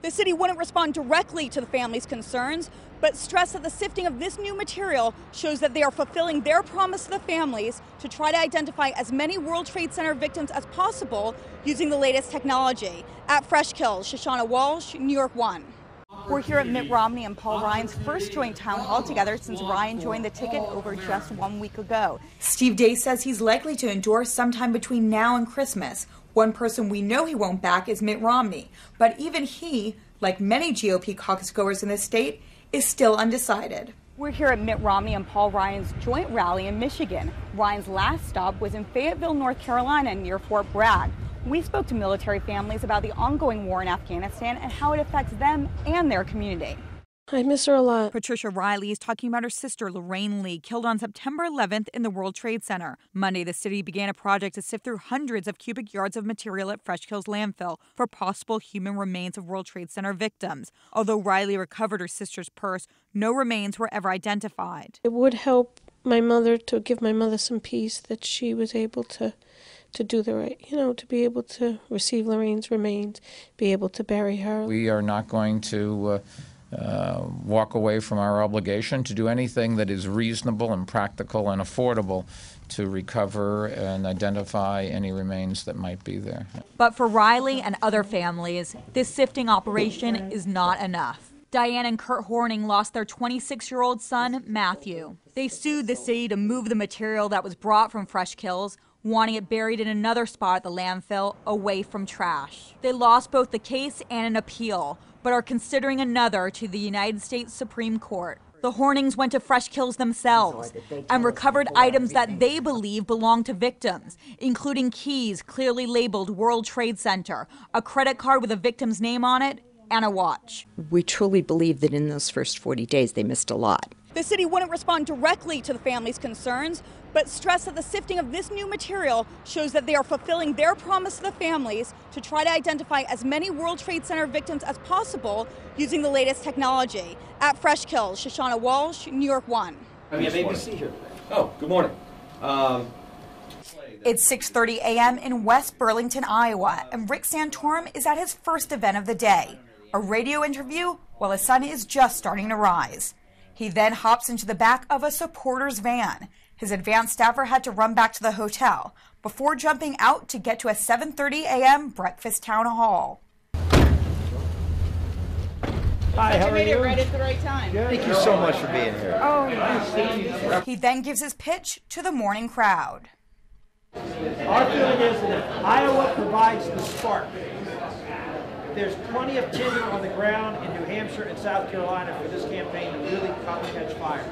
The city wouldn't respond directly to the family's concerns, but stressed that the sifting of this new material shows that they are fulfilling their promise to the families to try to identify as many World Trade Center victims as possible using the latest technology. At Fresh Kills, Shoshana Walsh, New York 1. We're here at Mitt Romney and Paul Ryan's first joint town hall together since Ryan joined the ticket over just 1 week ago. Steve Day says he's likely to endorse sometime between now and Christmas. One person we know he won't back is Mitt Romney, but even he, like many GOP caucus goers in this state, is still undecided. We're here at Mitt Romney and Paul Ryan's joint rally in Michigan. Ryan's last stop was in Fayetteville, North Carolina, near Fort Bragg. We spoke to military families about the ongoing war in Afghanistan and how it affects them and their community. I miss her a lot. Patricia Riley is talking about her sister, Lorraine Lee, killed on September 11th in the World Trade Center. Monday, the city began a project to sift through hundreds of cubic yards of material at Fresh Kills landfill for possible human remains of World Trade Center victims. Although Riley recovered her sister's purse, no remains were ever identified. It would help my mother, to give my mother some peace, that she was able to do the right, to be able to receive Lorraine's remains, be able to bury her. We are not going to walk away from our obligation to do anything that is reasonable and practical and affordable to recover and identify any remains that might be there. But for Riley and other families, this sifting operation is not enough. Diane and Kurt Horning lost their 26-year-old son, Matthew. They sued the city to move the material that was brought from Fresh Kills, wanting it buried in another spot at the landfill away from trash. They lost both the case and an appeal, but are considering another to the United States Supreme Court. The Hornings went to Fresh Kills themselves and recovered items that they believe belong to victims, including keys clearly labeled World Trade Center, a credit card with a victim's name on it, and a watch. We truly believe that in those first 40 days they missed a lot. The city wouldn't respond directly to the family's concerns, but stressed that the sifting of this new material shows that they are fulfilling their promise to the families to try to identify as many World Trade Center victims as possible using the latest technology. At Fresh Kills, Shoshana Walsh, New York 1. We have ABC here. Oh, good morning. It's 6:30 a.m. in West Burlington, Iowa, and Rick Santorum is at his first event of the day, a radio interview while the sun is just starting to rise. He then hops into the back of a supporter's van. His advanced staffer had to run back to the hotel before jumping out to get to a 7:30 a.m. breakfast town hall. Hi, how are you? You made it right at the right time. Thank you so much for being here. Oh, he then gives his pitch to the morning crowd. Our feeling is that if Iowa provides the spark, there's plenty of tinder on the ground in New Hampshire and South Carolina for this campaign to really catch fire.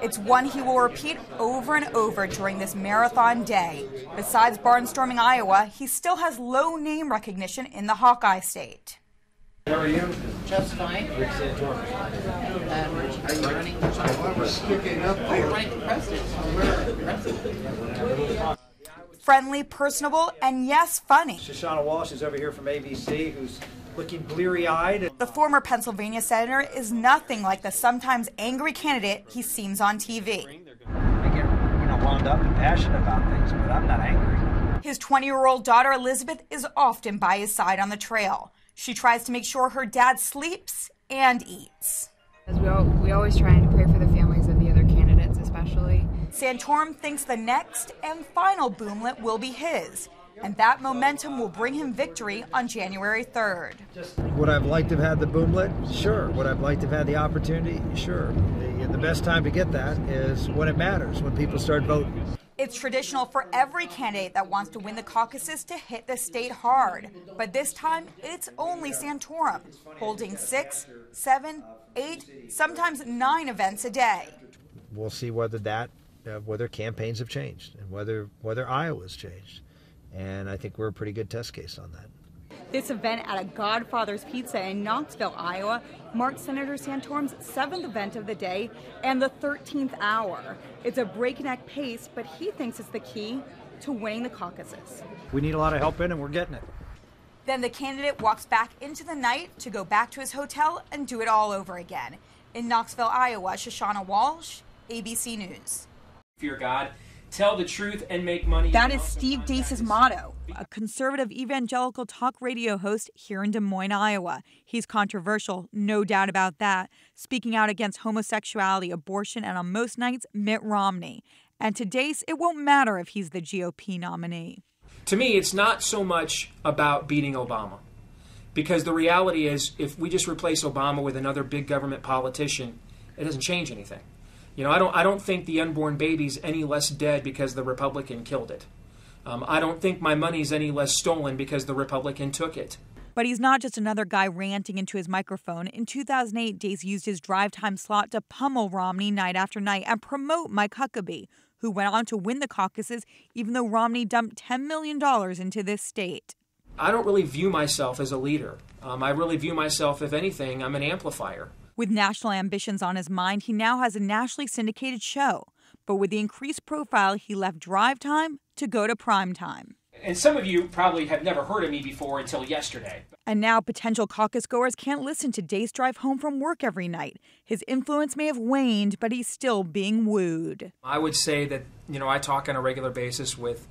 It's one he will repeat over and over during this marathon day. Besides barnstorming Iowa, he still has low name recognition in the Hawkeye State. How are you? Just fine. Rick Santorum. Are you running? Running for president. Friendly, personable, and yes, funny. Shoshana Walsh is over here from ABC, who's looking bleary-eyed. The former Pennsylvania senator is nothing like the sometimes angry candidate he seems on TV. I get, wound up and passionate about things, but I'm not angry. His 20-year-old daughter, Elizabeth, is often by his side on the trail. She tries to make sure her dad sleeps and eats. We always try and pray for the families of the other candidates, especially. Santorum thinks the next and final boomlet will be his, and that momentum will bring him victory on January 3rd. Would I have liked to have had the boomlet? Sure. Would I have liked to have had the opportunity? Sure. The best time to get that is when it matters, when people start voting. It's traditional for every candidate that wants to win the caucuses to hit the state hard. But this time, it's only Santorum, holding 6, 7, 8, sometimes 9 events a day. We'll see whether whether campaigns have changed and whether Iowa's changed. And I think we're a pretty good test case on that. This event at a Godfather's Pizza in Knoxville, Iowa, marks Senator Santorum's 7th event of the day and the 13th hour. It's a breakneck pace, but he thinks it's the key to winning the caucuses. We need a lot of help in, and we're getting it. Then the candidate walks back into the night to go back to his hotel and do it all over again. In Knoxville, Iowa, Shoshana Walsh, ABC News. Fear God. tell the truth and make money. That is Steve Deace's motto, a conservative evangelical talk radio host here in Des Moines, Iowa. He's controversial, no doubt about that, speaking out against homosexuality, abortion, and on most nights, Mitt Romney. And to Deace, it won't matter if he's the GOP nominee. To me, it's not so much about beating Obama, because the reality is if we just replace Obama with another big government politician, it doesn't change anything. You know, I don't think the unborn baby's any less dead because the Republican killed it. I don't think my money's any less stolen because the Republican took it. But he's not just another guy ranting into his microphone. In 2008, Deace used his drive time slot to pummel Romney night after night and promote Mike Huckabee, who went on to win the caucuses even though Romney dumped $10 million into this state. I don't really view myself as a leader. I really view myself, if anything, I'm an amplifier. With national ambitions on his mind, he now has a nationally syndicated show. But with the increased profile, he left drive time to go to prime time. And some of you probably have never heard of me before until yesterday. And now potential caucus goers can't listen to Deace drive home from work every night. His influence may have waned, but he's still being wooed. I would say that, I talk on a regular basis with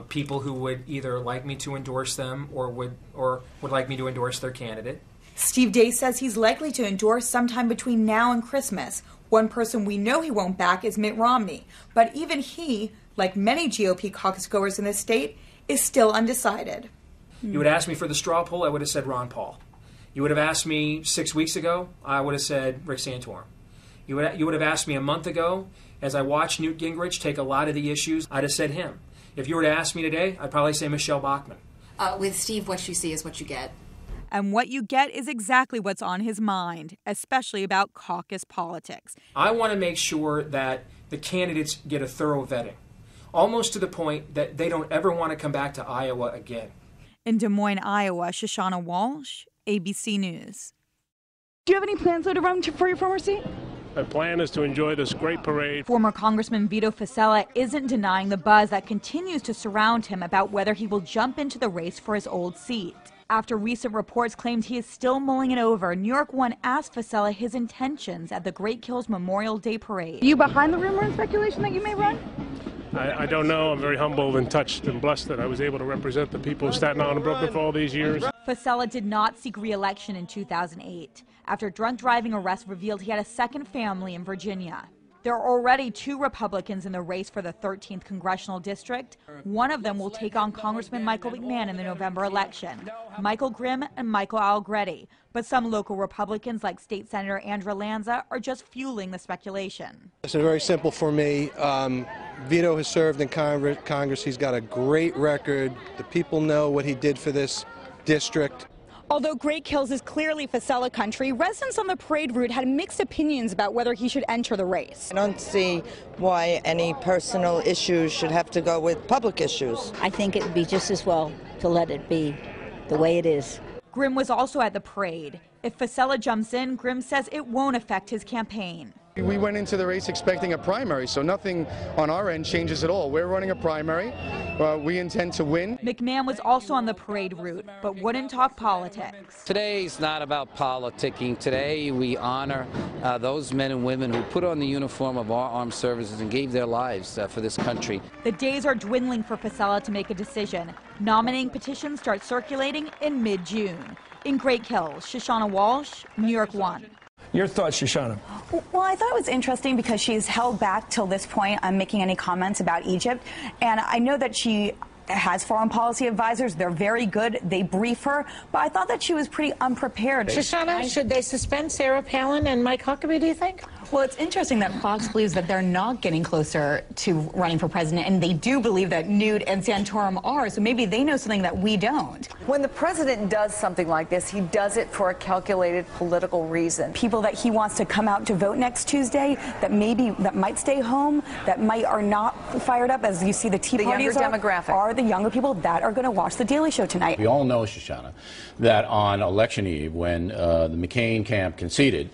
people who would either like me to endorse them or would like me to endorse their candidate. Steve Deace says he's likely to endorse sometime between now and Christmas. One person we know he won't back is Mitt Romney. But even he, like many GOP caucus goers in this state, is still undecided. You would ask me for the straw poll, I would have said Ron Paul. You would have asked me 6 weeks ago, I would have said Rick Santorum. You would have asked me a month ago, as I watched Newt Gingrich take a lot of the issues, I'd have said him. If you were to ask me today, I'd probably say Michelle Bachmann. With Steve, what you see is what you get. And what you get is exactly what's on his mind, especially about caucus politics. I want to make sure that the candidates get a thorough vetting, almost to the point that they don't ever want to come back to Iowa again. In Des Moines, Iowa, Shoshana Walsh, ABC News. Do you have any plans, though, to run for your former seat? My plan is to enjoy this great parade. Former Congressman Vito Fossella isn't denying the buzz that continues to surround him about whether he will jump into the race for his old seat. After recent reports claimed he is still mulling it over, New York One asked Fossella his intentions at the Great Kills Memorial Day Parade. Are you behind the rumor and speculation that you may run? I don't know. I'm very humbled and touched and blessed that I was able to represent the people of Staten Island and Brooklyn for all these years. Fossella did not seek re-election in 2008 after drunk driving arrest revealed he had a second family in Virginia. There are already 2 Republicans in the race for the 13th congressional district. One of them will take on Congressman Michael McMahon in the November election, Michael Grimm and Michael Allegretti. But some local Republicans like State Senator Andrew Lanza are just fueling the speculation. It's very simple for me. Vito has served in Congress. He's got a great record. The people know what he did for this district. Although Great Kills is clearly Fossella country, residents on the parade route had mixed opinions about whether he should enter the race. I don't see why any personal issues should have to go with public issues. I think it would be just as well to let it be the way it is. Grimm was also at the parade. If Fossella jumps in, Grimm says it won't affect his campaign. We went into the race expecting a primary, so nothing on our end changes at all. We're running a primary. We intend to win. McMahon was also on the parade route, but wouldn't talk politics. Today's not about politicking. Today we honor those men and women who put on the uniform of our armed services and gave their lives for this country. The days are dwindling for Fossella to make a decision. Nominating petitions start circulating in mid-June. In Great Kills, Shoshana Walsh, New York One. Your thoughts, Shoshana? Well, I thought it was interesting because she's held back till this point on making any comments about Egypt. And I know that she has foreign policy advisors. They're very good. They brief her. But I thought that she was pretty unprepared. Shoshana, should they suspend Sarah Palin and Mike Huckabee, do you think? Well, it's interesting that Fox believes that they're not getting closer to running for president, and they do believe that Newt and Santorum are, so maybe they know something that we don't. When the president does something like this, he does it for a calculated political reason. People that he wants to come out to vote next Tuesday that might stay home, that are not fired up, as you see the Tea Parties are the younger people that are going to watch The Daily Show tonight. We all know, Shoshana, that on election eve, when the McCain camp conceded,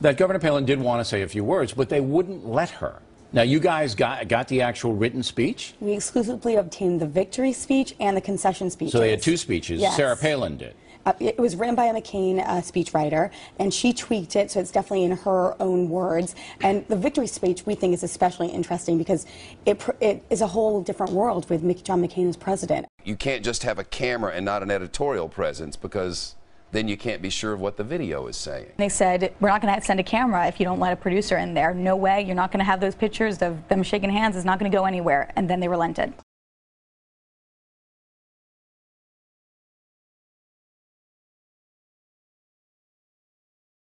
that Governor Palin did want to say a few words, but they wouldn't let her. Now, you guys got the actual written speech? We exclusively obtained the victory speech and the concession speech. So they had 2 speeches. Yes. Sarah Palin did. It was written by a McCain speechwriter, and she tweaked it, so it's definitely in her own words. And the victory speech, we think, is especially interesting because it is a whole different world with John McCain as president. You can't just have a camera and not an editorial presence, because then you can't be sure of what the video is saying. They said, we're not going to send a camera if you don't let a producer in there. No way, you're not going to have those pictures of them shaking hands. It's not going to go anywhere. And then they relented.